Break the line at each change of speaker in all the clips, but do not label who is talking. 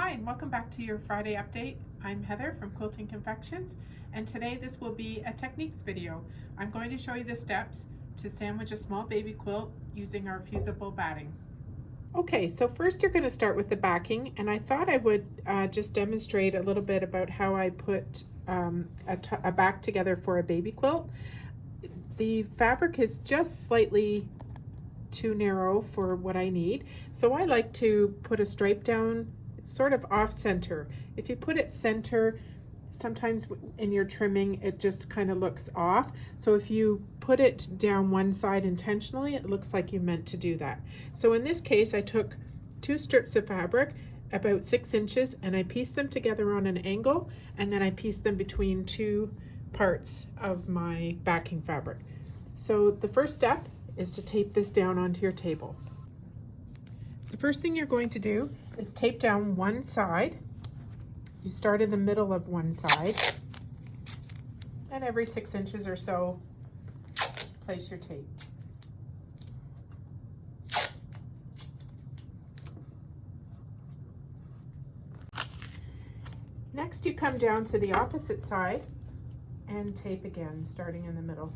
Hi, and welcome back to your Friday update. I'm Heather from Quilting Confections, and today this will be a techniques video. I'm going to show you the steps to sandwich a small baby quilt using our fusible batting. Okay, so first you're going to start with the backing, and I thought I would just demonstrate a little bit about how I put a back together for a baby quilt. The fabric is just slightly too narrow for what I need, so I like to put a stripe down. It's sort of off center. If you put it center, sometimes in your trimming it just kind of looks off. So if you put it down one side intentionally, it looks like you meant to do that. So in this case, I took two strips of fabric about 6 inches and I pieced them together on an angle, and then I pieced them between two parts of my backing fabric. So the first step is to tape this down onto your table. The first thing you're going to do is tape down one side. You start in the middle of one side, and every 6 inches or so, place your tape. Next, you come down to the opposite side and tape again, starting in the middle.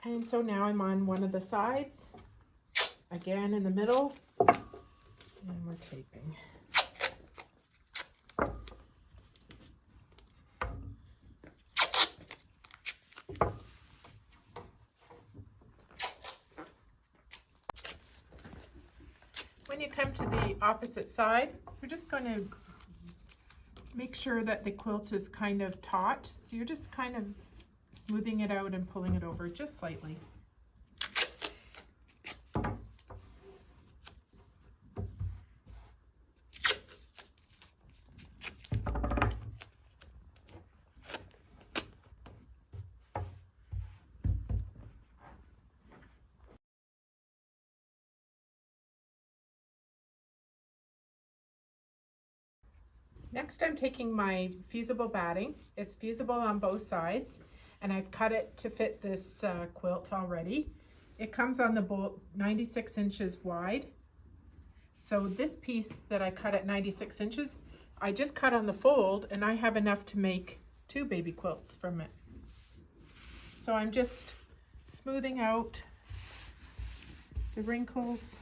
And so now I'm on one of the sides, again in the middle, and we're taping. When you come to the opposite side, we're just going to make sure that the quilt is kind of taut. So you're just kind of smoothing it out and pulling it over just slightly. Next, I'm taking my fusible batting. It's fusible on both sides, and I've cut it to fit this quilt already. It comes on the bolt 96 inches wide. So this piece that I cut at 96 inches, I just cut on the fold, and I have enough to make 2 baby quilts from it. So I'm just smoothing out the wrinkles.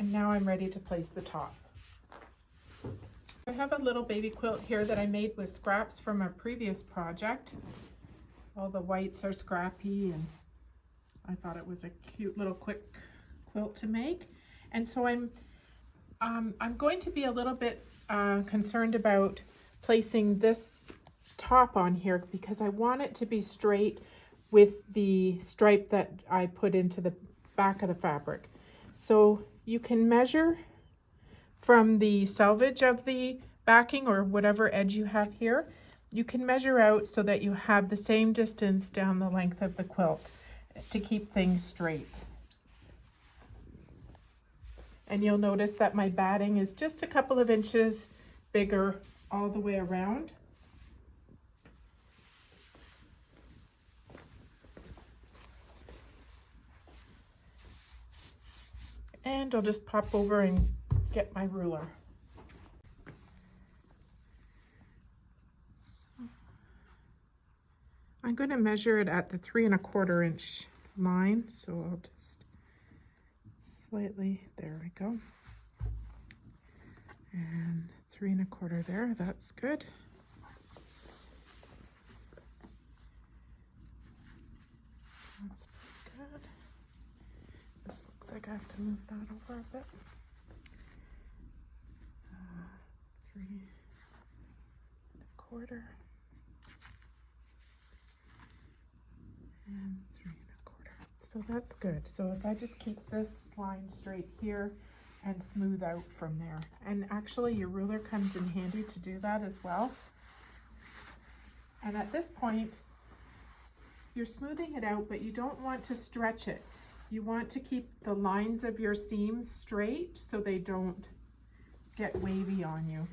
And now I'm ready to place the top. I have a little baby quilt here that I made with scraps from a previous project. All the whites are scrappy, and I thought it was a cute little quick quilt to make. And so I'm going to be a little bit concerned about placing this top on here because I want it to be straight with the stripe that I put into the back of the fabric. So you can measure from the selvage of the backing or whatever edge you have here. You can measure out so that you have the same distance down the length of the quilt to keep things straight. And you'll notice that my batting is just a couple of inches bigger all the way around. And I'll just pop over and get my ruler. I'm going to measure it at the 3 1/4 inch line, so I'll just slightly, there we go. And 3 1/4 there, that's good. That's pretty good. This looks like I have to move that over a bit. 3 1/4. and 3 1/4. So that's good. So if I just keep this line straight here and smooth out from there. And actually your ruler comes in handy to do that as well. And at this point, you're smoothing it out, but you don't want to stretch it. You want to keep the lines of your seams straight so they don't get wavy on you.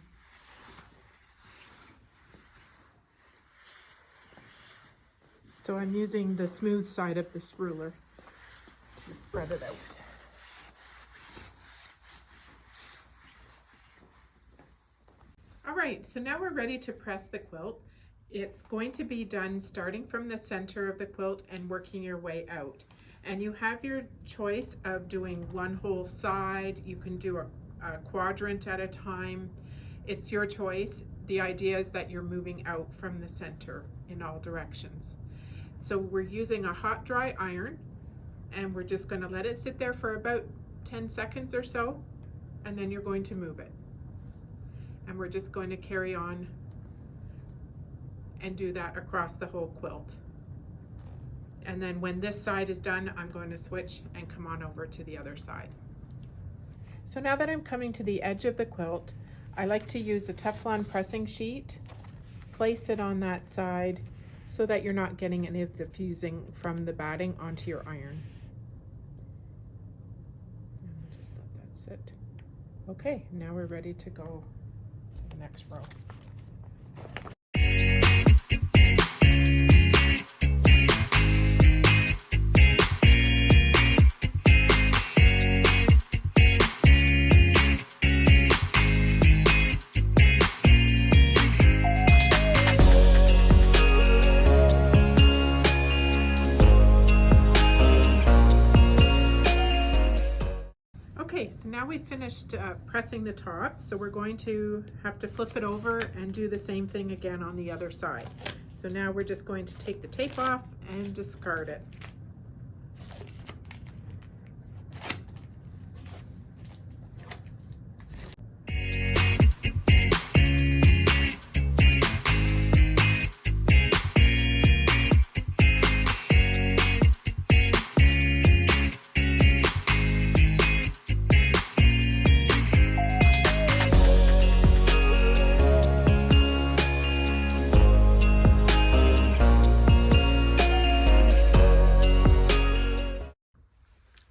So I'm using the smooth side of this ruler to spread it out. All right, so now we're ready to press the quilt. It's going to be done starting from the center of the quilt and working your way out. And you have your choice of doing one whole side. You can do a quadrant at a time. It's your choice. The idea is that you're moving out from the center in all directions. So we're using a hot dry iron, and we're just going to let it sit there for about 10 seconds or so, and then you're going to move it. And we're just going to carry on and do that across the whole quilt. And then when this side is done, I'm going to switch and come on over to the other side. So now that I'm coming to the edge of the quilt, I like to use a Teflon pressing sheet, place it on that side so that you're not getting any of the fusing from the batting onto your iron. And we'll just let that sit. Okay, now we're ready to go to the next row. Okay, so now we've finished pressing the top, so we're going to have to flip it over and do the same thing again on the other side. So now we're just going to take the tape off and discard it.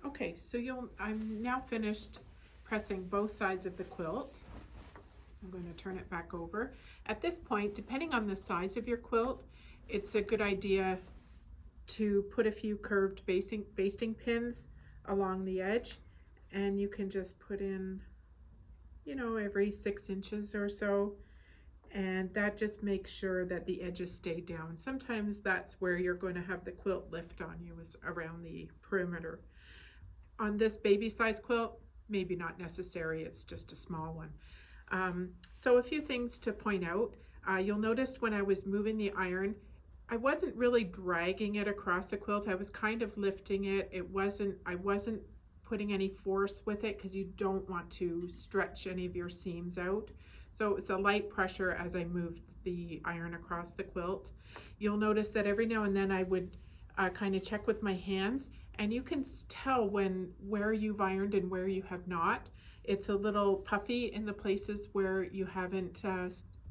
Okay, so I'm now finished pressing both sides of the quilt. I'm going to turn it back over. At this point, depending on the size of your quilt, it's a good idea to put a few curved basting pins along the edge, and you can just put in, you know, every 6 inches or so, and that just makes sure that the edges stay down. Sometimes that's where you're going to have the quilt lift on you, is around the perimeter. On this baby size quilt, maybe not necessary, it's just a small one. So a few things to point out. You'll notice when I was moving the iron, I wasn't really dragging it across the quilt. I was kind of lifting it. I wasn't putting any force with it because you don't want to stretch any of your seams out. So it was a light pressure as I moved the iron across the quilt. You'll notice that every now and then I would kind of check with my hands, and you can tell where you've ironed and where you have not. It's a little puffy in the places where you haven't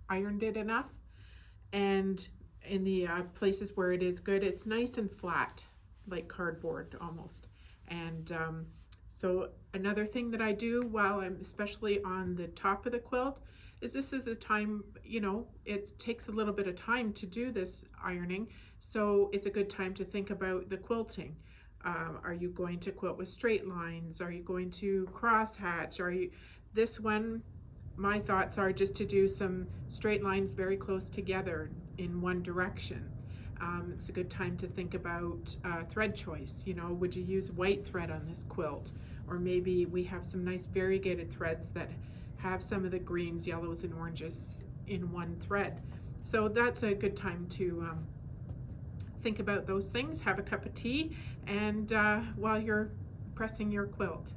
ironed it enough, and in the places where it is good, it's nice and flat, like cardboard almost. And so another thing that I do while I'm especially on the top of the quilt is this is the time, you know, it takes a little bit of time to do this ironing, so it's a good time to think about the quilting. Are you going to quilt with straight lines? Are you going to cross hatch? This one, my thoughts are just to do some straight lines very close together in one direction. It's a good time to think about thread choice. You know, would you use white thread on this quilt? Or maybe we have some nice variegated threads that have some of the greens, yellows, and oranges in one thread. So that's a good time to think about those things, have a cup of tea, and while you're pressing your quilt.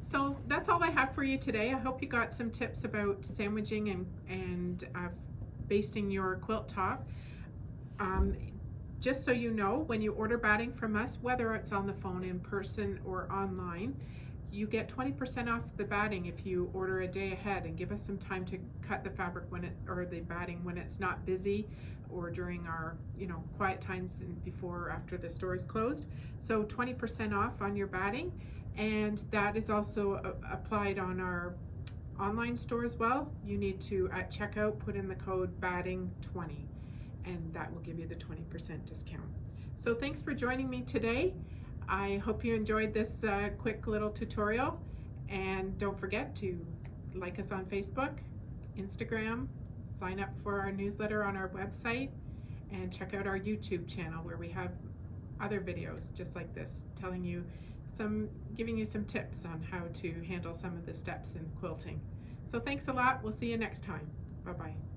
So that's all I have for you today. I hope you got some tips about sandwiching and basting your quilt top. just so you know, when you order batting from us, whether it's on the phone, in person, or online, you get 20% off the batting if you order a day ahead and give us some time to cut the fabric or the batting when it's not busy or during our quiet times and before or after the store is closed. So 20% off on your batting, and that is also applied on our online store as well. You need to at checkout put in the code batting20, and that will give you the 20% discount. So thanks for joining me today. I hope you enjoyed this quick little tutorial, and don't forget to like us on Facebook, Instagram, sign up for our newsletter on our website, and check out our YouTube channel where we have other videos just like this giving you some tips on how to handle some of the steps in quilting. So thanks a lot. We'll see you next time. Bye-bye.